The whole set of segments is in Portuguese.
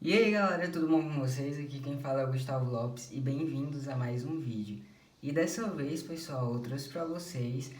E aí galera, tudo bom com vocês? Aqui quem fala é o Gustavo Lopes e bem-vindos a mais um vídeo. E dessa vez, pessoal, eu trouxe para vocês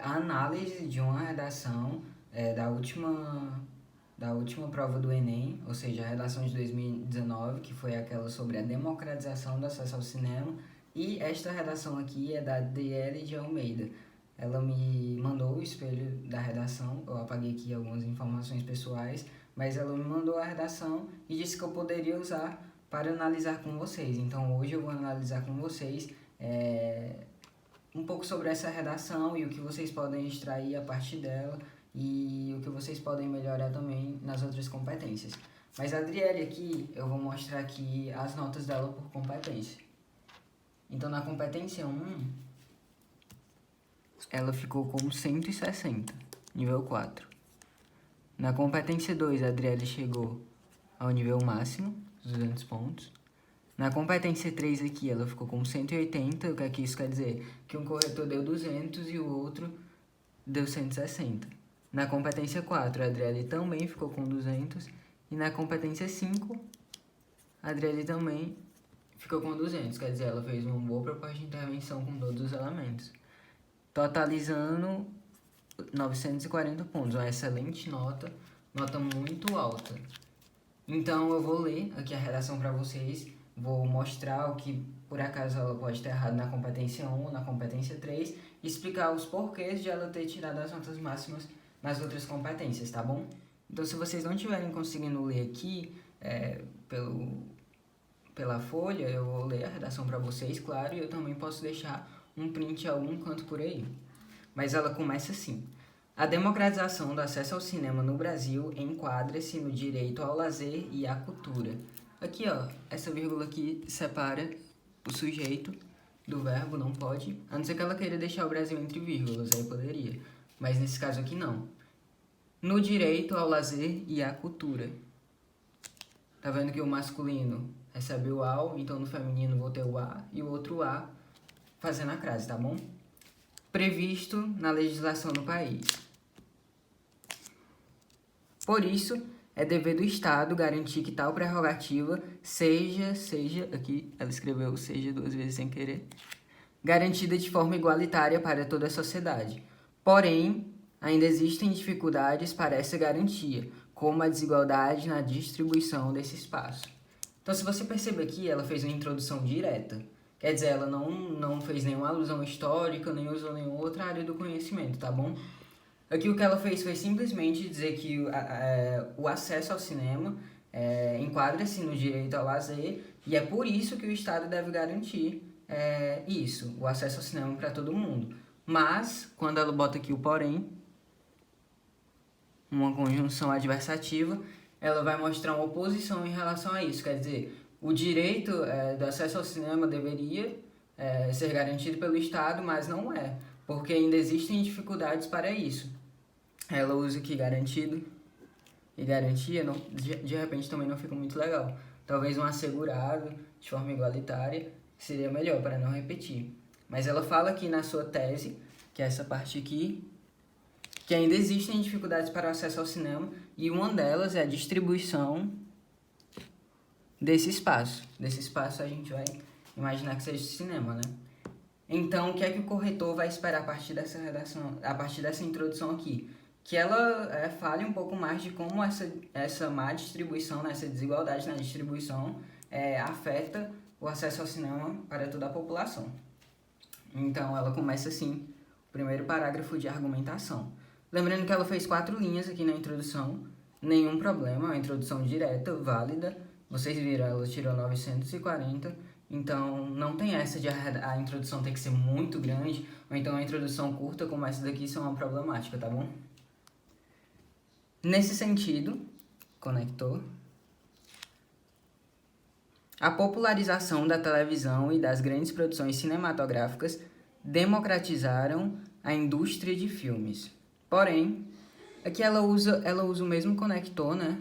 a análise de uma redação da última prova do Enem, ou seja, a redação de 2019, que foi aquela sobre a democratização do acesso ao cinema. E esta redação aqui é da Adriele de Almeida. Ela me mandou o espelho da redação, eu apaguei aqui algumas informações pessoais, mas ela me mandou a redação e disse que eu poderia usar para analisar com vocês. Então hoje eu vou analisar com vocês um pouco sobre essa redação e o que vocês podem extrair a partir dela e o que vocês podem melhorar também nas outras competências. Mas a Adriele aqui, eu vou mostrar aqui as notas dela por competência. Então na competência 1, ela ficou com 160, nível 4. Na competência 2, a Adriele chegou ao nível máximo, 200 pontos. Na competência 3 aqui, ela ficou com 180, o que aqui isso quer dizer? Que um corretor deu 200 e o outro deu 160. Na competência 4, a Adriele também ficou com 200. E na competência 5, a Adriele também ficou com 200, quer dizer, ela fez uma boa proposta de intervenção com todos os elementos, totalizando 940 pontos, uma excelente nota muito alta. Então eu vou ler aqui a redação para vocês, vou mostrar o que por acaso ela pode ter errado na competência 1, na competência 3, e explicar os porquês de ela ter tirado as notas máximas nas outras competências, tá bom? Então se vocês não estiverem conseguindo ler aqui pela folha, eu vou ler a redação para vocês, claro, e eu também posso deixar um print em algum canto por aí. Mas ela começa assim: a democratização do acesso ao cinema no Brasil enquadra-se no direito ao lazer e à cultura. Aqui, ó, essa vírgula aqui separa o sujeito do verbo, não pode, a não ser que ela queira deixar o Brasil entre vírgulas, aí poderia. Mas nesse caso aqui não. No direito ao lazer e à cultura. Tá vendo que o masculino recebe o ao, então no feminino vou ter o a e o outro a fazendo a crase, tá bom? Previsto na legislação do país. Por isso, é dever do Estado garantir que tal prerrogativa seja, aqui ela escreveu seja duas vezes sem querer, garantida de forma igualitária para toda a sociedade. Porém, ainda existem dificuldades para essa garantia, como a desigualdade na distribuição desse espaço. Então, se você perceber aqui, ela fez uma introdução direta. Quer dizer, ela não fez nenhuma alusão histórica, nem usou nenhuma outra área do conhecimento, tá bom? Aqui o que ela fez foi simplesmente dizer que o acesso ao cinema enquadra-se no direito ao lazer e é por isso que o Estado deve garantir isso, o acesso ao cinema para todo mundo. Mas, quando ela bota aqui o porém, uma conjunção adversativa, ela vai mostrar uma oposição em relação a isso. Quer dizer, o direito do acesso ao cinema deveria ser garantido pelo Estado, mas não é, porque ainda existem dificuldades para isso. Ela usa aqui garantido e garantia, não, de repente também não fica muito legal. Talvez um assegurado de forma igualitária seria melhor para não repetir. Mas ela fala aqui na sua tese, que é essa parte aqui, que ainda existem dificuldades para o acesso ao cinema e uma delas é a distribuição desse espaço. Desse espaço a gente vai imaginar que seja o cinema, né? Então, o que é que o corretor vai esperar a partir dessa redação, a partir dessa introdução aqui? Que ela fale um pouco mais de como essa má distribuição, né, essa desigualdade na distribuição afeta o acesso ao cinema para toda a população. Então, ela começa assim, o primeiro parágrafo de argumentação. Lembrando que ela fez 4 linhas aqui na introdução, nenhum problema, é uma introdução direta, válida. Vocês viram, ela tirou 940, então não tem essa de a introdução ter que ser muito grande, ou então a introdução curta como essa daqui, isso é uma problemática, tá bom? Nesse sentido, conector, a popularização da televisão e das grandes produções cinematográficas democratizaram a indústria de filmes. Porém, aqui ela usa o mesmo conector, né?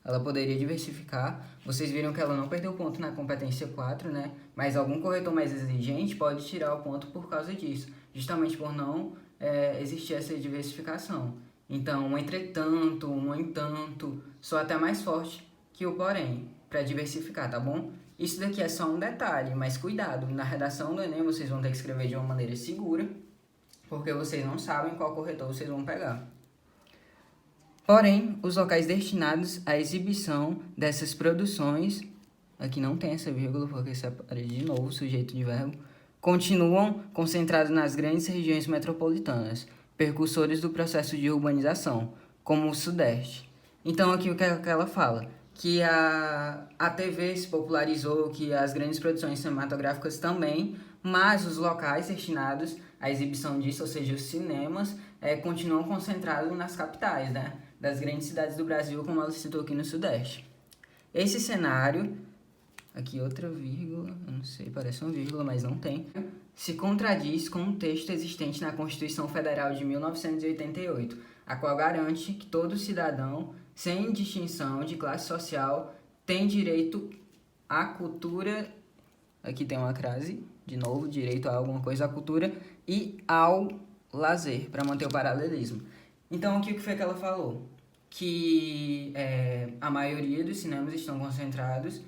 Ela poderia diversificar. Vocês viram que ela não perdeu ponto na competência 4, né? Mas algum corretor mais exigente pode tirar o ponto por causa disso, justamente por não existir essa diversificação. Então, um entretanto, um entanto, soa até mais forte que o porém, para diversificar, tá bom? Isso daqui é só um detalhe, mas cuidado, na redação do Enem vocês vão ter que escrever de uma maneira segura, porque vocês não sabem qual corretor vocês vão pegar. Porém, os locais destinados à exibição dessas produções, aqui não tem essa vírgula porque separei de novo o sujeito de verbo, continuam concentrados nas grandes regiões metropolitanas, percursores do processo de urbanização, como o Sudeste. Então aqui o que ela fala? Que a TV se popularizou, que as grandes produções cinematográficas também, mas os locais destinados à exibição disso, ou seja, os cinemas, continuam concentrados nas capitais, né, das grandes cidades do Brasil, como ela citou aqui no Sudeste. Esse cenário, aqui outra vírgula, eu não sei, parece uma vírgula, mas não tem, se contradiz com um texto existente na Constituição Federal de 1988, a qual garante que todo cidadão, sem distinção de classe social, tem direito à cultura, aqui tem uma crase, de novo, direito a alguma coisa, à cultura, e ao lazer, para manter o paralelismo. Então, o que foi que ela falou? Que a maioria dos cinemas estão concentrados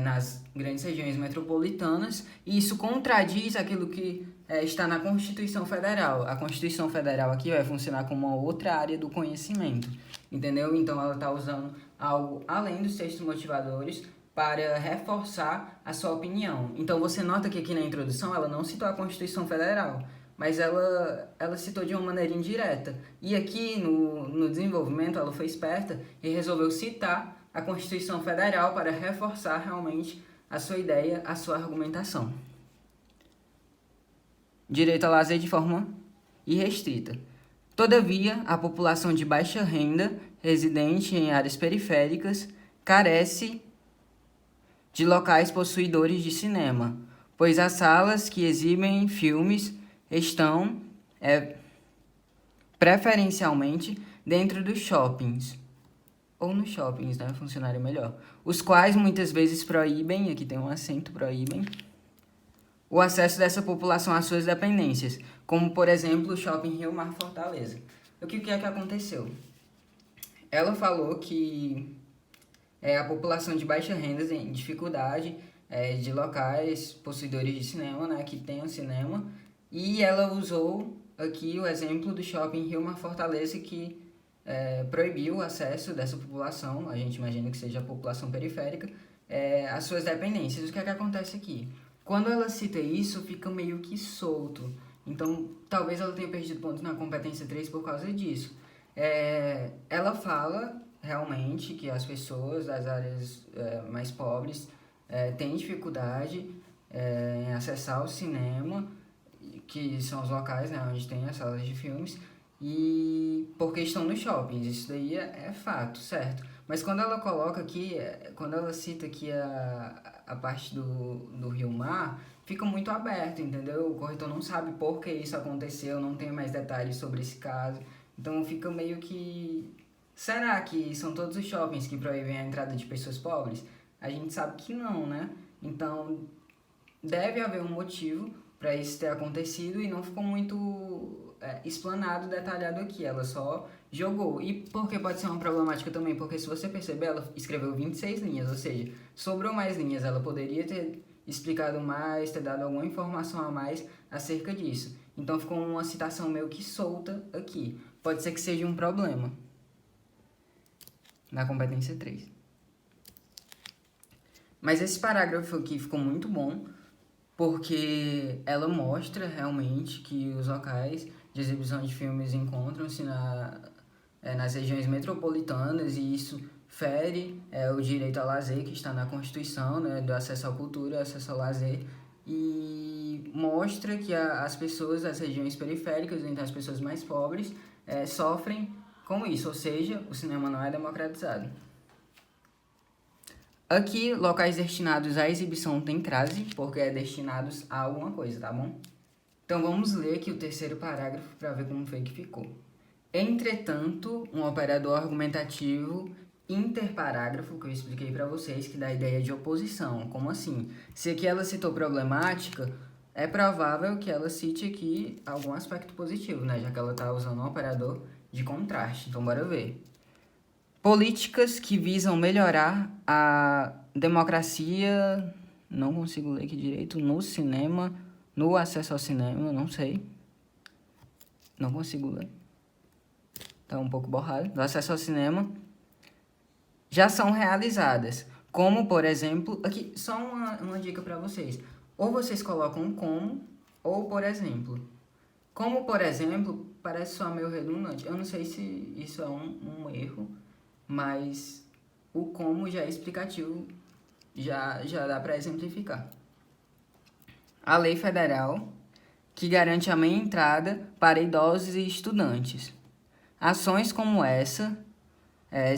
nas grandes regiões metropolitanas, e isso contradiz aquilo que está na Constituição Federal. A Constituição Federal aqui vai funcionar como uma outra área do conhecimento, entendeu? Então ela está usando algo além dos textos motivadores para reforçar a sua opinião. Então você nota que aqui na introdução ela não citou a Constituição Federal, mas ela citou de uma maneira indireta. E aqui no desenvolvimento ela foi esperta e resolveu citar a Constituição Federal para reforçar realmente a sua ideia, a sua argumentação. Direito ao lazer de forma irrestrita. Todavia, a população de baixa renda, residente em áreas periféricas, carece de locais possuidores de cinema, pois as salas que exibem filmes estão preferencialmente dentro dos shoppings, ou nos shoppings, né, funcionaria melhor, os quais muitas vezes proíbem, aqui tem um acento, proíbem, o acesso dessa população às suas dependências, como, por exemplo, o Shopping Rio Mar Fortaleza. O que é que aconteceu? Ela falou que a população de baixa renda tem dificuldade de locais possuidores de cinema, né, que tenham cinema, e ela usou aqui o exemplo do Shopping Rio Mar Fortaleza, que proibiu o acesso dessa população, a gente imagina que seja a população periférica, às suas dependências. O que é que acontece aqui? Quando ela cita isso, fica meio que solto. Então, talvez ela tenha perdido pontos na competência 3 por causa disso. Ela fala realmente que as pessoas das áreas mais pobres têm dificuldade em acessar o cinema, que são os locais, né, onde tem as salas de filmes, e porque estão nos shoppings. Isso daí é fato, certo? Mas quando ela coloca aqui, quando ela cita aqui a parte do Rio Mar, fica muito aberto, entendeu? O corretor não sabe por que isso aconteceu, não tem mais detalhes sobre esse caso. Então fica meio que... Será que são todos os shoppings que proíbem a entrada de pessoas pobres? A gente sabe que não, né? Então deve haver um motivo para isso ter acontecido, e não ficou muito explanado, detalhado aqui. Ela só jogou. E porque pode ser uma problemática também, porque se você perceber, ela escreveu 26 linhas, ou seja, sobrou mais linhas. Ela poderia ter explicado mais, ter dado alguma informação a mais acerca disso. Então ficou uma citação meio que solta aqui. Pode ser que seja um problema na competência 3. Mas esse parágrafo aqui ficou muito bom, porque ela mostra realmente que os locais de exibição de filmes encontram-se nas regiões metropolitanas, e isso fere o direito ao lazer que está na Constituição, né, do acesso à cultura, acesso ao lazer, e mostra que as pessoas das regiões periféricas, então as pessoas mais pobres, sofrem com isso, ou seja, o cinema não é democratizado. Aqui, locais destinados à exibição tem crase, porque é destinados a alguma coisa, tá bom? Então vamos ler aqui o terceiro parágrafo para ver como foi que ficou. Entretanto, um operador argumentativo interparágrafo, que eu expliquei para vocês, que dá a ideia de oposição. Como assim? Se aqui ela citou problemática, é provável que ela cite aqui algum aspecto positivo, né? Já que ela está usando um operador de contraste. Então bora ver. Políticas que visam melhorar a democracia, não consigo ler aqui direito, no cinema, no acesso ao cinema, não sei. Não consigo ler. Tá um pouco borrado. Do acesso ao cinema já são realizadas. Como, por exemplo, aqui só uma dica para vocês. Ou vocês colocam como, ou por exemplo. Como, por exemplo, parece só meio redundante. Eu não sei se isso é um erro, mas o como já é explicativo, já dá para exemplificar. A lei federal, que garante a meia entrada para idosos e estudantes. Ações como essa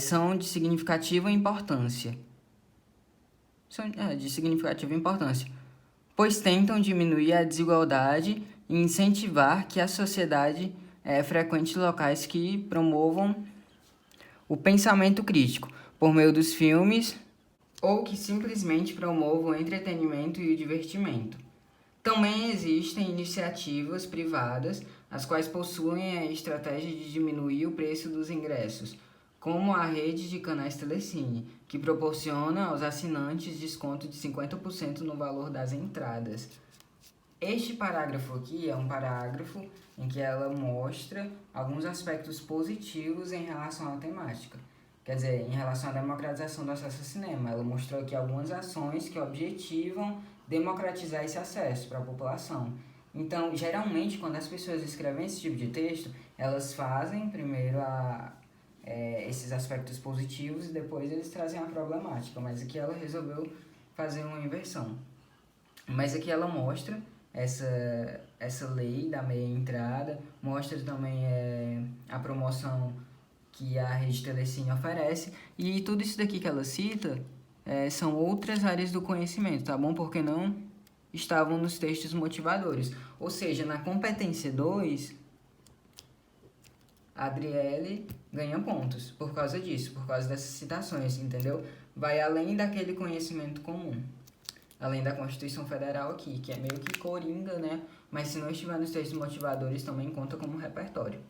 são de significativa importância. Pois tentam diminuir a desigualdade e incentivar que a sociedade frequente locais que promovam o pensamento crítico, por meio dos filmes, ou que simplesmente promovam o entretenimento e o divertimento. Também existem iniciativas privadas, as quais possuem a estratégia de diminuir o preço dos ingressos, como a rede de canais Telecine, que proporciona aos assinantes desconto de 50% no valor das entradas. Este parágrafo aqui é um parágrafo em que ela mostra alguns aspectos positivos em relação à temática. Quer dizer, em relação à democratização do acesso ao cinema. Ela mostrou aqui algumas ações que objetivam democratizar esse acesso para a população. Então, geralmente, quando as pessoas escrevem esse tipo de texto, elas fazem primeiro esses aspectos positivos e depois eles trazem a problemática. Mas aqui ela resolveu fazer uma inversão. Mas aqui ela mostra essa lei da meia entrada, mostra também a promoção que a rede Telecine oferece, e tudo isso daqui que ela cita são outras áreas do conhecimento, tá bom? Porque não estavam nos textos motivadores. Ou seja, na competência 2, a Adriele ganha pontos por causa disso, por causa dessas citações, entendeu? Vai além daquele conhecimento comum. Além da Constituição Federal aqui, que é meio que coringa, né? Mas se não estiver nos textos motivadores, também conta como repertório.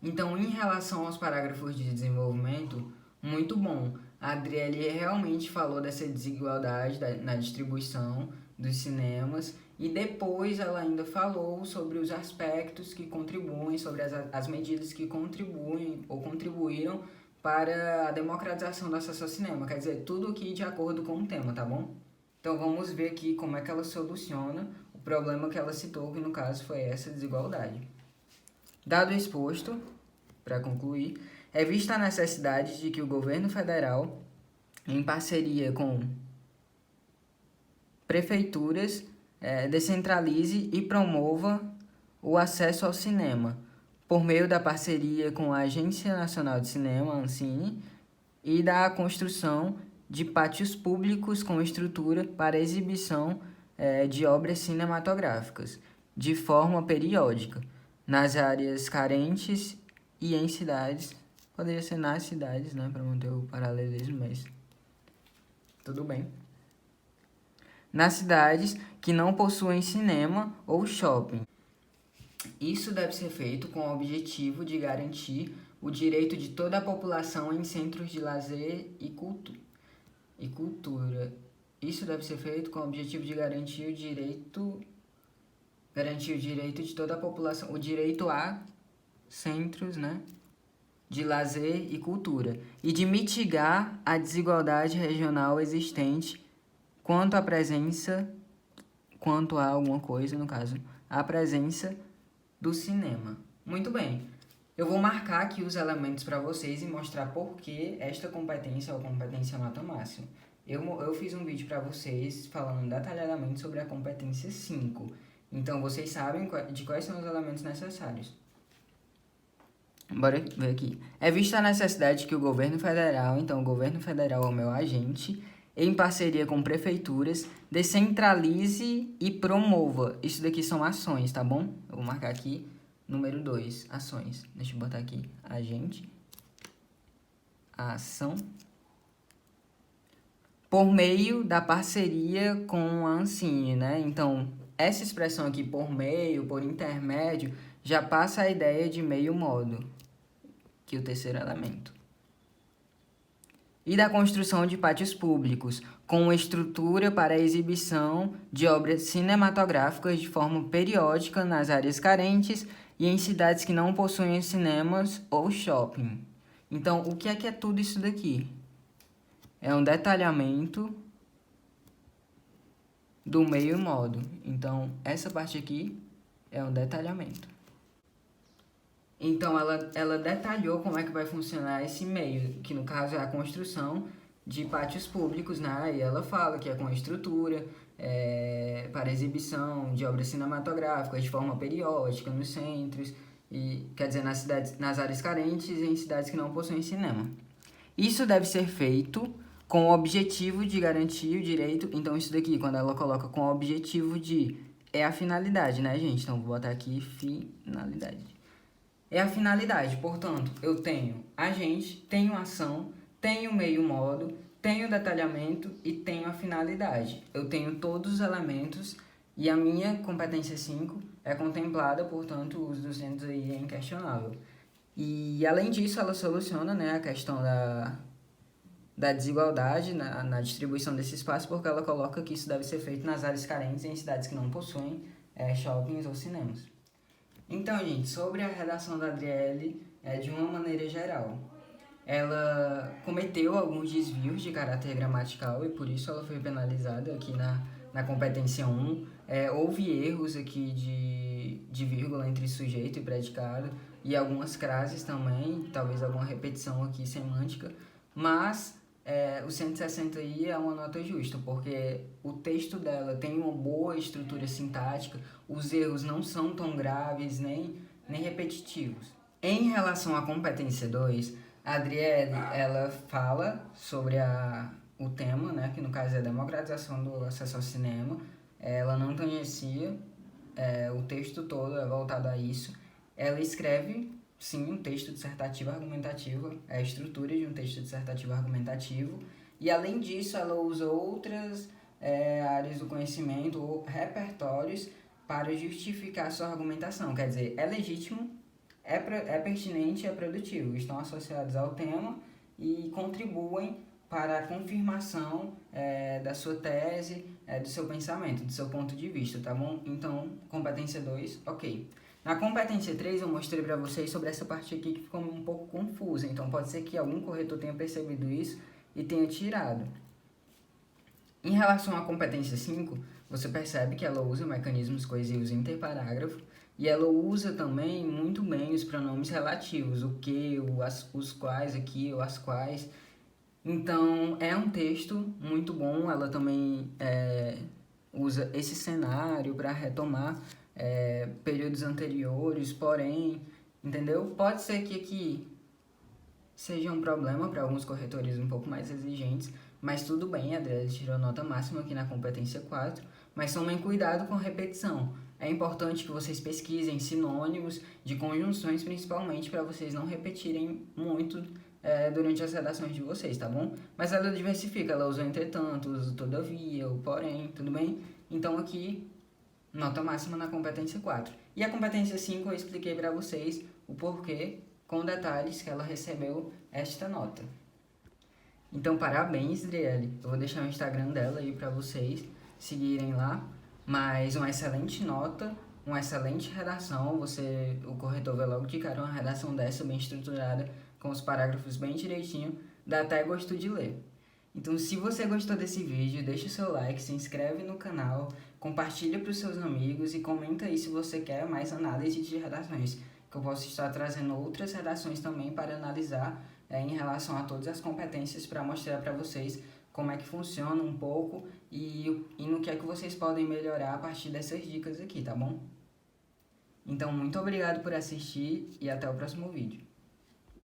Então, em relação aos parágrafos de desenvolvimento, muito bom. A Adriele realmente falou dessa desigualdade na distribuição dos cinemas e depois ela ainda falou sobre os aspectos que contribuem, sobre as medidas que contribuem ou contribuíram para a democratização do acesso ao cinema. Quer dizer, tudo aqui de acordo com o tema, tá bom? Então vamos ver aqui como é que ela soluciona o problema que ela citou, que no caso foi essa desigualdade. Dado o exposto, para concluir, é vista a necessidade de que o governo federal, em parceria com prefeituras, descentralize e promova o acesso ao cinema, por meio da parceria com a Agência Nacional de Cinema, Ancine, e da construção de pátios públicos com estrutura para exibição de obras cinematográficas, de forma periódica, nas áreas carentes e em cidades. Poderia ser nas cidades, né, para manter o paralelismo, mas tudo bem. Nas cidades que não possuem cinema ou shopping. Isso deve ser feito com o objetivo de garantir o direito de toda a população em centros de lazer e cultura. Isso deve ser feito com o objetivo de garantir o direito de toda a população, o direito a centros, né, de lazer e cultura, e de mitigar a desigualdade regional existente quanto a alguma coisa, no caso, a presença do cinema. Muito bem. Eu vou marcar aqui os elementos para vocês e mostrar por que esta competência é a competência nota máxima. Eu fiz um vídeo para vocês falando detalhadamente sobre a competência 5. Então, vocês sabem de quais são os elementos necessários. Bora ver aqui. É vista a necessidade que o governo federal, então o governo federal é o meu agente, em parceria com prefeituras, descentralize e promova. Isso daqui são ações, tá bom? Eu vou marcar aqui, número 2, ações. Deixa eu botar aqui, agente, a ação, por meio da parceria com a Ancine, né? Então, essa expressão aqui, por meio, por intermédio, já passa a ideia de meio modo, que é o terceiro elemento. e da construção de pátios públicos, com estrutura para a exibição de obras cinematográficas de forma periódica nas áreas carentes e em cidades que não possuem cinemas ou shopping. Então, o que é tudo isso daqui? É um detalhamento do meio e modo. Então, essa parte aqui é um detalhamento. Então, ela detalhou como é que vai funcionar esse meio, que no caso é a construção de pátios públicos, né? E ela fala que é com estrutura, para exibição de obras cinematográficas de forma periódica nos centros, e, quer dizer, nas cidades, nas áreas carentes e em cidades que não possuem cinema. Isso deve ser feito com o objetivo de garantir o direito. Então, isso daqui, quando ela coloca com o objetivo de, é a finalidade, né, gente? Então, vou botar aqui finalidade. É a finalidade, portanto, eu tenho agente, tenho ação, tenho meio modo, tenho detalhamento e tenho a finalidade. Eu tenho todos os elementos e a minha competência 5 é contemplada, portanto, o uso dos centros aí é inquestionável. E, além disso, ela soluciona, né, a questão da desigualdade na distribuição desse espaço, porque ela coloca que isso deve ser feito nas áreas carentes e em cidades que não possuem shoppings ou cinemas. Então, gente, sobre a redação da Adriele, de uma maneira geral, ela cometeu alguns desvios de caráter gramatical e por isso ela foi penalizada aqui na competência 1. Houve erros aqui de vírgula entre sujeito e predicado e algumas crases também, talvez alguma repetição aqui semântica, mas o 160 aí é uma nota justa, porque o texto dela tem uma boa estrutura sintática, os erros não são tão graves nem repetitivos. Em relação à competência 2, a Adriele, ela fala sobre o tema, né, que no caso é a democratização do acesso ao cinema. Ela não conhecia, o texto todo é voltado a isso. Ela escreve, sim, um texto dissertativo argumentativo, é a estrutura de um texto dissertativo argumentativo, e além disso ela usa outras áreas do conhecimento ou repertórios para justificar sua argumentação, quer dizer, é legítimo, é pertinente e é produtivo, estão associados ao tema e contribuem para a confirmação da sua tese, do seu pensamento, do seu ponto de vista, tá bom? Então, competência 2, ok. Na competência 3, eu mostrei para vocês sobre essa parte aqui que ficou um pouco confusa, então pode ser que algum corretor tenha percebido isso e tenha tirado. Em relação à competência 5, você percebe que ela usa mecanismos coesivos interparágrafo e ela usa também muito bem os pronomes relativos, o que, os quais aqui, ou as quais. Então, é um texto muito bom, ela também usa esse cenário para retomar períodos anteriores, porém, entendeu? Pode ser que aqui seja um problema para alguns corretores um pouco mais exigentes, mas tudo bem, a Adriele tirou nota máxima aqui na competência 4, mas tomem cuidado com repetição. É importante que vocês pesquisem sinônimos de conjunções, principalmente para vocês não repetirem muito durante as redações de vocês, tá bom? Mas ela diversifica, ela usa entretanto, usa todavia, o porém, tudo bem? Então aqui, nota máxima na competência 4. E a competência 5 eu expliquei para vocês o porquê, com detalhes que ela recebeu esta nota. Então, parabéns, Adriele. Eu vou deixar o Instagram dela aí para vocês seguirem lá. Mas uma excelente nota, uma excelente redação. O corretor vai logo de cara uma redação dessa, bem estruturada, com os parágrafos bem direitinho. Dá até gosto de ler. Então, se você gostou desse vídeo, deixa o seu like, se inscreve no canal, compartilha para os seus amigos e comenta aí se você quer mais análise de redações, que eu posso estar trazendo outras redações também para analisar em relação a todas as competências, para mostrar para vocês como é que funciona um pouco e no que é que vocês podem melhorar a partir dessas dicas aqui, tá bom? Então, muito obrigado por assistir e até o próximo vídeo.